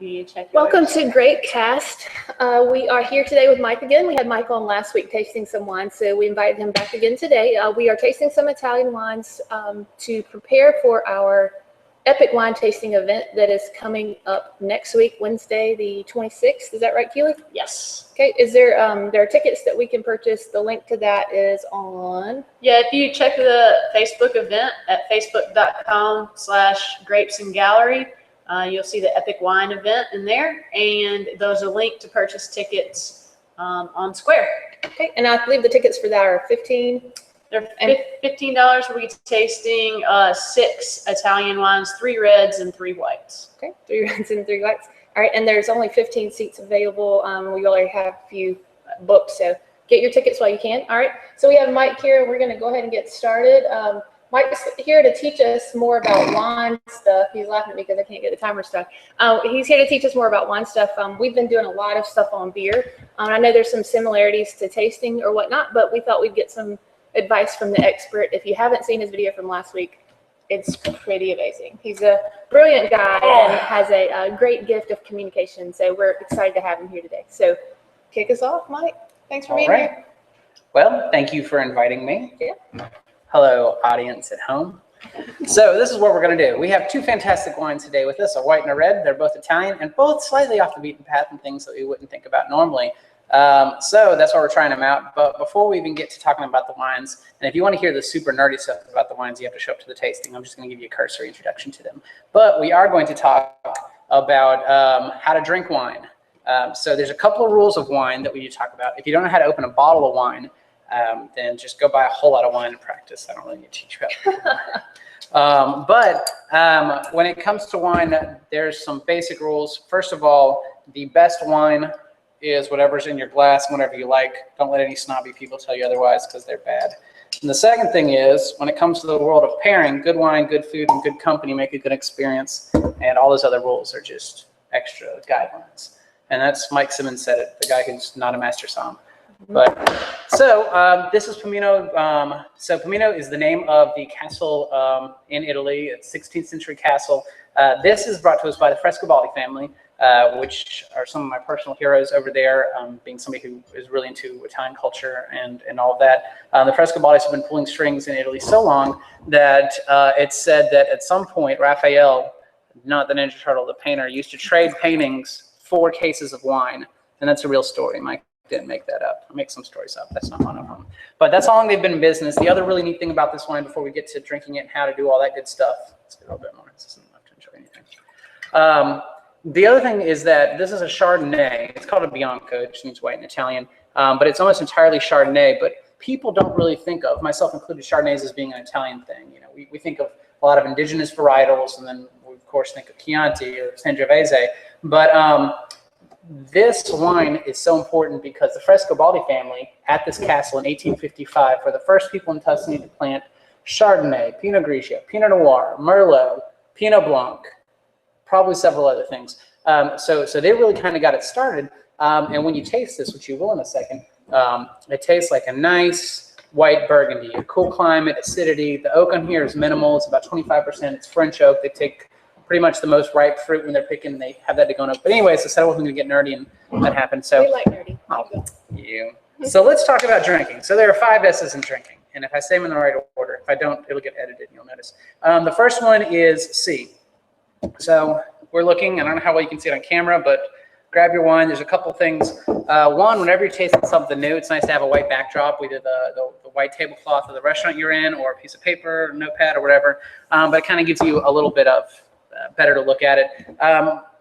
Welcome to Grapecast. We are here today with Mike again. We had Mike on last week tasting some wine, so we invited him back again today. We are tasting some Italian wines to prepare for our epic wine tasting event that is coming up next week, Wednesday the 26th. Is that right, Keely? Yes. Okay. Is there are tickets that we can purchase? The link to that is on. Yeah, if you check the Facebook event at facebook.com/grapesandgallery, you'll see the Epic Wine event in there, and there's a link to purchase tickets on Square. Okay, and I believe the tickets for that are $15. They're $15. We'll be tasting 6 Italian wines, 3 reds and 3 whites. Okay, 3 reds and 3 whites. All right, and there's only 15 seats available. We already have a few booked, so get your tickets while you can. All right, so we have Mike here. We're going to go ahead and get started. Mike's here to teach us more about wine stuff. He's laughing at me because I can't get the timer stuck. He's here to teach us more about wine stuff. We've been doing a lot of stuff on beer. I know there's some similarities to tasting or whatnot, but we thought we'd get some advice from the expert. If you haven't seen his video from last week, it's pretty amazing. He's a brilliant guy and has a great gift of communication. So we're excited to have him here today. So kick us off, Mike. Thanks for being here. Well, thank you for inviting me. Yeah. Hello, audience at home. So this is what we're going to do. We have 2 fantastic wines today with us, a white and a red. They're both Italian and both slightly off the beaten path and things that we wouldn't think about normally. So that's why we're trying them out. But before we even get to talking about the wines, and if you want to hear the super nerdy stuff about the wines, you have to show up to the tasting. I'm just going to give you a cursory introduction to them. But we are going to talk about how to drink wine. So there's a couple of rules of wine that we need to talk about. If you don't know how to open a bottle of wine, then just go buy a whole lot of wine and practice. I don't really need to teach you how. But when it comes to wine, there's some basic rules. First of all, the best wine is whatever's in your glass, whatever you like. Don't let any snobby people tell you otherwise because they're bad. And the second thing is, when it comes to the world of pairing, good wine, good food, and good company make a good experience. And all those other rules are just extra guidelines. And that's Mike Simmons said it, the guy who's not a master somm. But so this is Pomino. So Pomino is the name of the castle in Italy. It's 16th century castle. This is brought to us by the Frescobaldi family, which are some of my personal heroes over there, being somebody who is really into Italian culture and all of that. The Frescobaldis have been pulling strings in Italy so long that it's said that at some point Raphael, not the Ninja Turtle, the painter, used to trade paintings for cases of wine. And that's a real story. Mike didn't make that up. I make some stories up. That's not one of them. But that's how long they've been in business. The other really neat thing about this wine, before we get to drinking it and how to do all that good stuff, let's get a little bit more. This isn't enough to enjoy anything. The other thing is that this is a Chardonnay. It's called a Bianco, which means white in Italian, but it's almost entirely Chardonnay. But people don't really think of, myself included, Chardonnays as being an Italian thing. You know, we think of a lot of indigenous varietals, and then we of course think of Chianti or Sangiovese. But this wine is so important because the Frescobaldi family at this castle in 1855 were the first people in Tuscany to plant Chardonnay, Pinot Grigio, Pinot Noir, Merlot, Pinot Blanc, probably several other things. So they really kind of got it started. And when you taste this, which you will in a second, it tastes like a nice white Burgundy, a cool climate, acidity. The oak on here is minimal. It's about 25%. It's French oak. They take pretty much the most ripe fruit when they're picking, and they have that to go up. But anyways, I said I wasn't going to get nerdy, and that happened. So We like nerdy. oh, you. So let's talk about drinking. So there are 5 S's in drinking. And if I say them in the right order, if I don't, it'll get edited, and you'll notice. The first one is C. So we're looking, and I don't know how well you can see it on camera, but grab your wine. There's a couple things. One, whenever you're tasting something new, it's nice to have a white backdrop, either the white tablecloth of the restaurant you're in, or a piece of paper, notepad, or whatever. But it kind of gives you a little bit of better to look at it.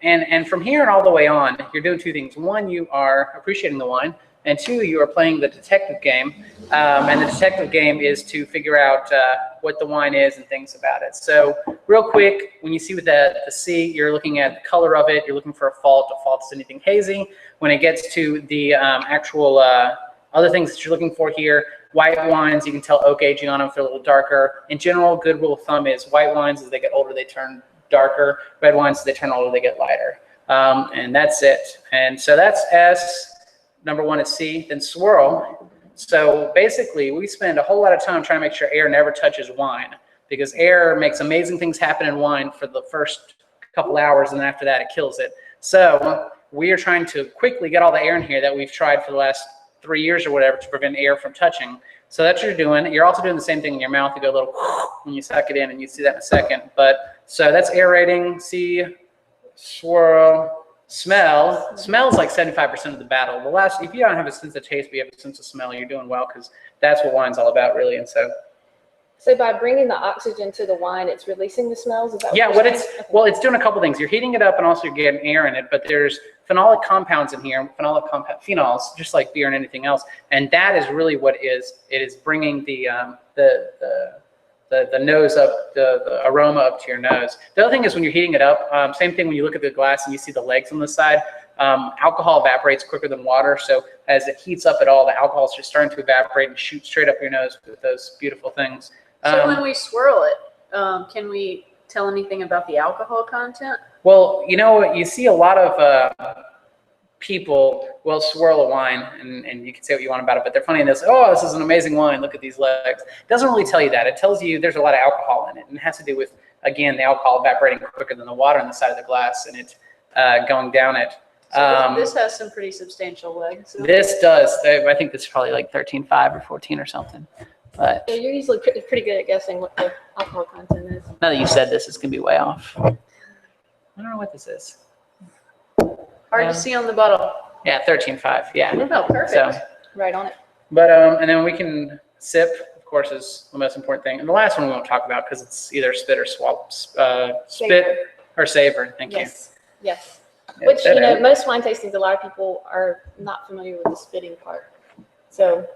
And from here and all the way on, you're doing 2 things. One, you are appreciating the wine. And 2, you are playing the detective game. And the detective game is to figure out what the wine is and things about it. So real quick, when you see with the C, you're looking at the color of it. You're looking for a fault. A fault is anything hazy. When it gets to the actual other things that you're looking for here, white wines, you can tell oak aging on them if they're a little darker. In general, good rule of thumb is white wines, as they get older, they turn darker. Red wines, as they turn older, they get lighter. And that's it. And so that's S. Number 1 is C. Then swirl. So basically, we spend a whole lot of time trying to make sure air never touches wine, because air makes amazing things happen in wine for the first couple hours, and then after that, it kills it. So we are trying to quickly get all the air in here that we've tried for the last 3 years or whatever to prevent air from touching. So that's what you're doing. You're also doing the same thing in your mouth. You go a little when you suck it in, and you see that in a second. But so that's aerating. See, swirl, smell. Smell is like 75% of the battle. The last, if you don't have a sense of taste, but you have a sense of smell, you're doing well, because that's what wine's all about, really. And so by bringing the oxygen to the wine, it's releasing the smells? Is that yeah, what you're saying? Okay. well, it's doing a couple things. You're heating it up, and also you're getting air in it. But there's phenolic compounds in here, phenols, just like beer and anything else. And that is really what it is bringing the nose up, the aroma up to your nose. The other thing is when you're heating it up, same thing when you look at the glass and you see the legs on the side. Alcohol evaporates quicker than water, so as it heats up at all, the alcohol is just starting to evaporate and shoot straight up your nose with those beautiful things. So when we swirl it, can we tell anything about the alcohol content? Well, you see a lot of people will swirl a wine, and you can say what you want about it, but they're funny and they'll say, oh, this is an amazing wine, look at these legs. It doesn't really tell you that. It tells you there's a lot of alcohol in it, and it has to do with, again, the alcohol evaporating quicker than the water on the side of the glass, and it going down it. So this has some pretty substantial legs. This does. I think this is probably like 13.5 or 14 or something. But So you're usually pretty good at guessing what the alcohol content is. now that you said this, it's going to be way off. I don't know what this is. Hard to see on the bottle. Yeah, 13.5. Yeah. Oh, perfect. So, Right on it. but and then we can sip, of course, is the most important thing. And the last one we won't talk about because it's either spit or swallow. Spit Savor. or savor. Thank Yes. Yes. you. Which, That out. most wine tastings, a lot of people are not familiar with the spitting part. So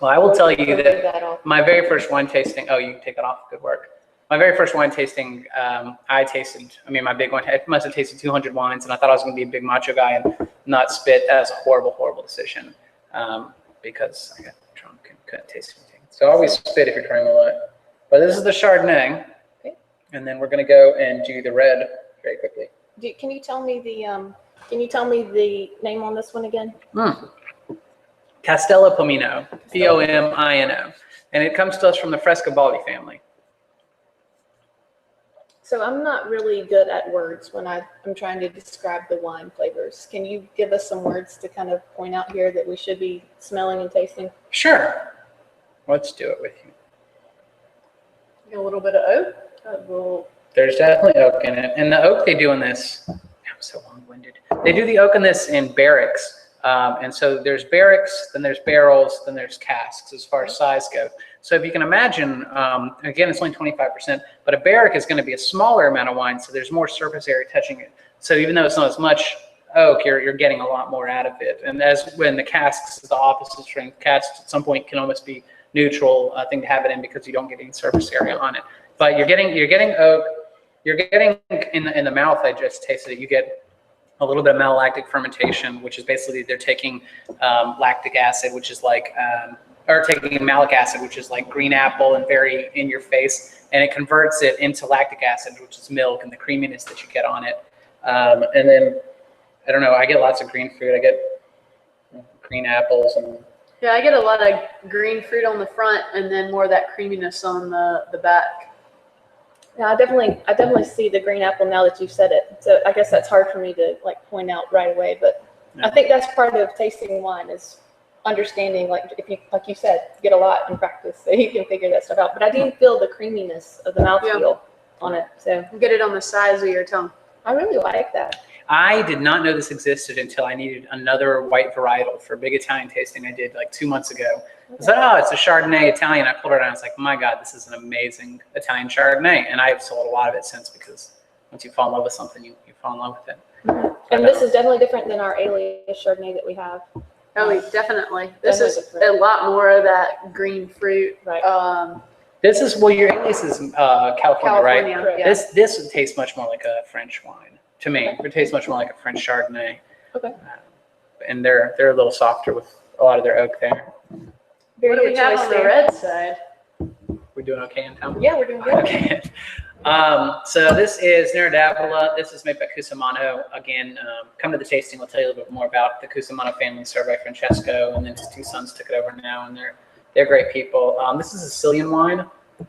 Well, I will tell you we'll that leave that off. my very first wine tasting. Oh, you can take it off. Good work. My very first wine tasting, my big one, I must have tasted 200 wines, and I thought I was going to be a big macho guy and not spit. That was a horrible, horrible decision because I got drunk and couldn't taste anything. So always spit if you're trying a lot. But this is the Chardonnay, Okay. and then we're going to go and do the red very quickly. Can you tell me the name on this one again? Castello Pomino, Pomino, and it comes to us from the Frescobaldi family. So I'm not really good at words when I'm trying to describe the wine flavors. Can you give us some words to kind of point out here that we should be smelling and tasting? Sure. Let's do it with you. A little bit of oak. There's definitely oak in it. And the oak they do in this, I'm so long-winded. They do the oak in this in barracks. And so there's barracks, then there's barrels, then there's casks as far as size goes. So if you can imagine, again, it's only 25%, but a barrack is going to be a smaller amount of wine, so there's more surface area touching it. So even though it's not as much oak, you're getting a lot more out of it. And as when the casks is the opposite strength, casks at some point can almost be neutral thing to have it in because you don't get any surface area on it. But you're getting oak. You're getting in the mouth. I just tasted it. You get a little bit of malolactic fermentation, which is basically they're taking lactic acid, which is like, or taking malic acid, which is like green apple and very in your face, and it converts it into lactic acid, which is milk and the creaminess that you get on it. And then, I don't know, I get lots of green fruit. I get green apples and. Yeah, I get a lot of green fruit on the front and then more of that creaminess on the back. Yeah, I definitely see the green apple now that you've said it. So I guess that's hard for me to point out right away, but I think that's part of tasting wine is understanding, if you, like you said, get a lot in practice so you can figure that stuff out. But I do feel the creaminess of the mouthfeel on it. So You get it on the sides of your tongue. I really like that. I did not know this existed until I needed another white varietal for a big Italian tasting I did like 2 months ago. I said, oh, it's a Chardonnay Italian. I pulled it out and I was like, my God, this is an amazing Italian Chardonnay. And I've sold a lot of it since because once you fall in love with something, you fall in love with it. Mm-hmm. And this is definitely different than our Alias Chardonnay that we have. Oh, definitely. This is different. a lot more of that green fruit. Right. This is, well, your Alias is California, right? Correct. Yeah. This tastes much more like a French wine to me. It tastes much more like a French Chardonnay. Okay. And they're a little softer with a lot of their oak there. Very What do we good have choice on the there. red side? We're doing okay in town? Yeah, we're doing good. Okay. So this is Nero d'Avola. This is made by Cusimano. Again, come to the tasting. We'll tell you a little bit more about the Cusimano family, served by Francesco, and then his two sons took it over now, and they're great people. This is a Sicilian wine,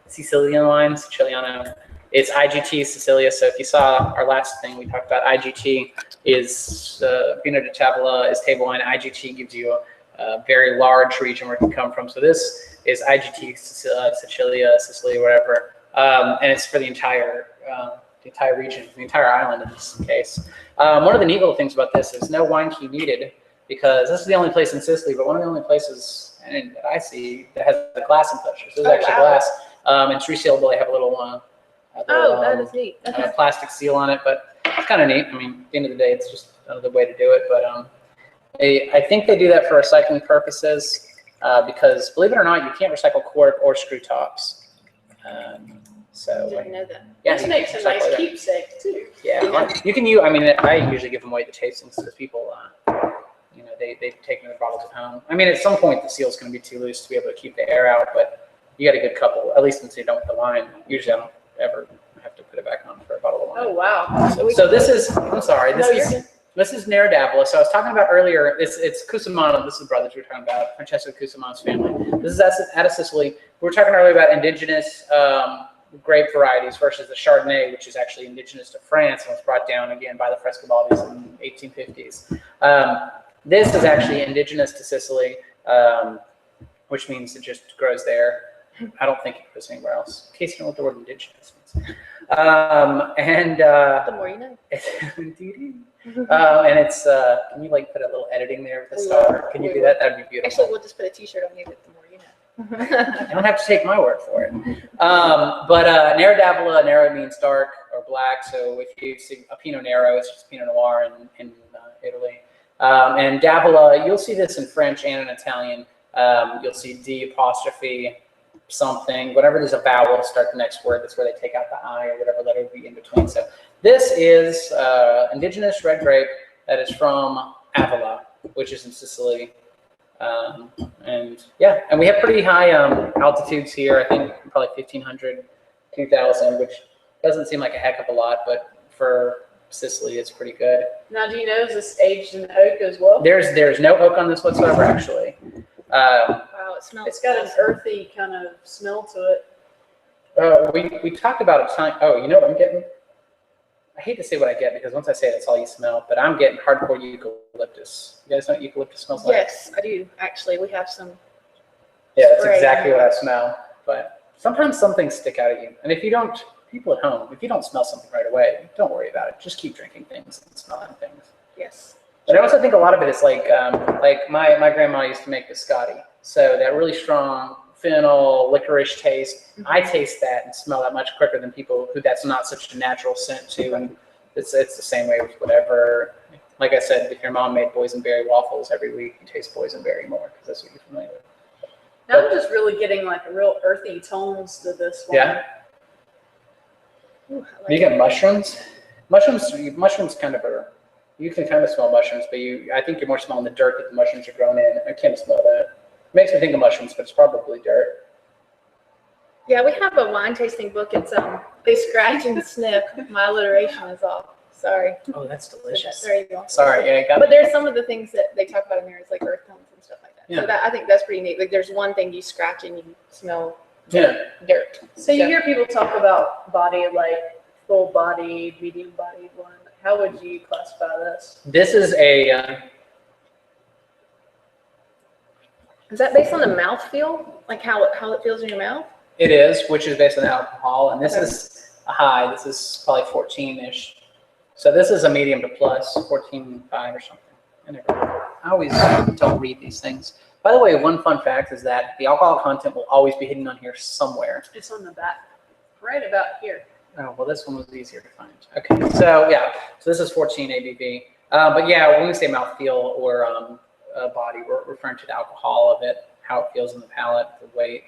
Siciliano. It's IGT Sicilia. So if you saw our last thing, we talked about IGT is Vino di Tavola is table wine. IGT gives you a very large region where it can come from. So this is IGT Sicilia, whatever, and it's for the entire region, the entire island in this case. One of the neat little things about this is no wine key needed, because this is the only place in Sicily, but one of the only places that I see that has a glass enclosure. So this is actually glass, and it's resealable. They have a little, That is neat. plastic seal on it, but it's kind of neat. I mean, at the end of the day, it's just another way to do it. But I think they do that for recycling purposes, because believe it or not, you can't recycle cork or screw tops. So Didn't know that. yeah, This you makes can a nice recycle that. keepsake too. Yeah, you can use. I mean, I usually give them away to tastings because people, they take their bottles at home. I mean, at some point the seal's going to be too loose to be able to keep the air out, but you got a good couple, at least since you don't with the wine. Usually, I don't ever have to put it back on for a bottle of wine. Oh wow. So this is. I'm sorry. No, you're good. This is Nera d'Avola. So I was talking about earlier. It's Cusimano. This is the brothers we were talking about. Francesco Cusimano's family. This is out of Sicily. We were talking earlier about indigenous grape varieties versus the Chardonnay, which is actually indigenous to France and was brought down again by the Frescobaldi's in the 1850s. This is actually indigenous to Sicily, which means it just grows there. I don't think it grows anywhere else, in case you know what the word indigenous means. The more you know. And it's, can you like put a little editing there with the star? Can you do that? That'd be beautiful. Actually, we'll just put a t-shirt on you with the more you know. You don't have to take my word for it. But Nera d'Avola, Nera means dark or black. So if you see a Pinot Nero, it's just Pinot Noir in Italy. And d'Avola, you'll see this in French and in Italian. You'll see D apostrophe something, whenever there's a vowel to start the next word, that's where they take out the I or whatever letter would be in between. So this is indigenous red grape that is from Avola, which is in Sicily. And yeah, and we have pretty high altitudes here. I think probably 1,500, 2,000, which doesn't seem like a heck of a lot, but for Sicily, it's pretty good. Now, do you know, is this aged in oak as well? There's no oak on this whatsoever, actually. Wow, it smells. It's got an awesome. earthy kind of smell to it. We talked about it time. Oh, you know what I'm getting? I hate to say what I get because once I say it, it's all you smell. But I'm getting hardcore eucalyptus. You guys know what eucalyptus smells like? Yes, I do. Actually, we have some. Yeah, that's spray. exactly what I smell. But sometimes some things stick out at you. And if you don't, people at home, if you don't smell something right away, don't worry about it. Just keep drinking things and smelling things. Yes. But I also think a lot of it is like my grandma used to make biscotti. So that really strong fennel, licorice taste, I taste that and smell that much quicker than people who that's not such a natural scent to. And it's the same way with whatever. Like I said, if your mom made boysenberry waffles every week, you taste boysenberry more because that's what you're familiar with. Now I'm just really getting like a real earthy tones to this one. Yeah. Ooh, I like You get mushrooms. Mushrooms kind of are. You can kind of smell mushrooms, but I think you're more smelling the dirt that the mushrooms are grown in. I can't smell that. It makes me think of mushrooms, but it's probably dirt. Yeah, we have a wine tasting book. It's they scratch and sniff. My alliteration is off. Sorry. Oh, that's delicious. There you go. Sorry, yeah, I got But there's some of the things that they talk about in there is like earth tones and stuff like that. Yeah. So I think that's pretty neat. Like there's one thing you scratch and you smell Yeah. dirt. So you hear people talk about body, like full body, medium bodied one. How would you classify this? This is a. Is that based on the mouth feel? Like how it feels in your mouth? It is, which is based on alcohol, and this is a high. This is probably 14-ish. So this is a medium to plus, 14.5 or something. I always don't read these things. By the way, one fun fact is that the alcohol content will always be hidden on here somewhere. It's on the back, right about here. Oh, well, this one was easier to find. Okay, so yeah, so this is 14 ABV. But yeah, when we say mouthfeel or body, we're referring to the alcohol of it, how it feels in the palate, the weight,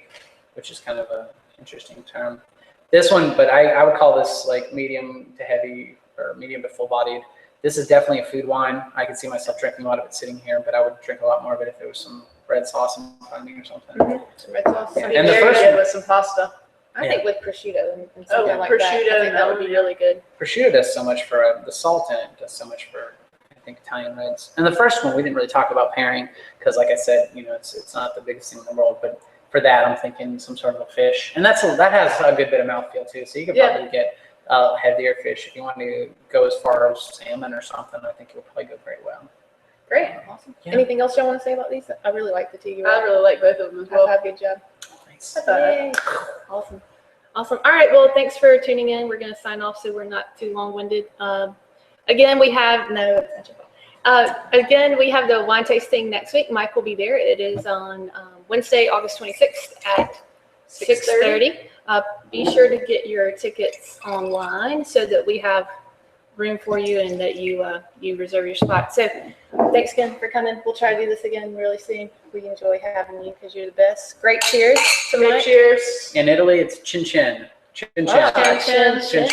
which is kind of an interesting term. This one, but I would call this like medium to heavy or medium to full-bodied. This is definitely a food wine. I can see myself drinking a lot of it sitting here, but I would drink a lot more of it if there was some red sauce in front of me or something. Some red sauce. Yeah, I mean, and the Very first good one- with some pasta. I Yeah. think with prosciutto and something like that. I prosciutto, think that would be really good. Prosciutto does so much for the salt in it, does so much for, I think, Italian reds. And the first one, we didn't really talk about pairing because, like I said, it's not the biggest thing in the world, but for that, I'm thinking some sort of a fish, and that has a good bit of mouthfeel too. So you could probably get heavier fish if you want to go as far as salmon or something. I think it would probably go very well. Great, awesome. Yeah. Anything else y'all want to say about these? I really like the tea. I really like both of them as well. Good job. Thanks. Yay. Awesome. Awesome. All right. Well, thanks for tuning in. We're going to sign off so we're not too long-winded. Again, we have again, we have the wine tasting next week. Mike will be there. It is on Wednesday, August 26th at 6:30. Be sure to get your tickets online so that we have room for you and that you reserve your spot. So thanks again for coming. We'll try to do this again really soon. We enjoy having you because you're the best. Great cheers. Great cheers. In Italy, it's chin chin. Chin chin. Chin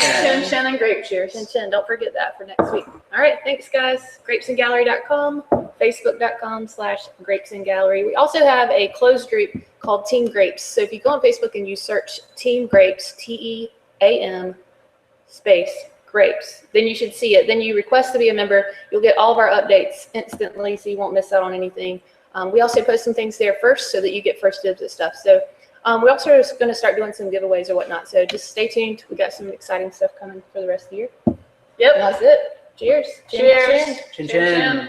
chin and grape cheers. Chin chin. Don't forget that for next week. All right. Thanks, guys. grapesandgallery.com, facebook.com/grapesandgallery. We also have a closed group called Team Grapes. So if you go on Facebook and you search Team Grapes, TEAM space grapes, then you should see it. Then you request to be a member. You'll get all of our updates instantly, so you won't miss out on anything. We also post some things there first so that you get first dibs at stuff. So we also are going to start doing some giveaways or whatnot. So just stay tuned. We got some exciting stuff coming for the rest of the year. Yep. And that's it. Cheers. Cheers. Chin chin.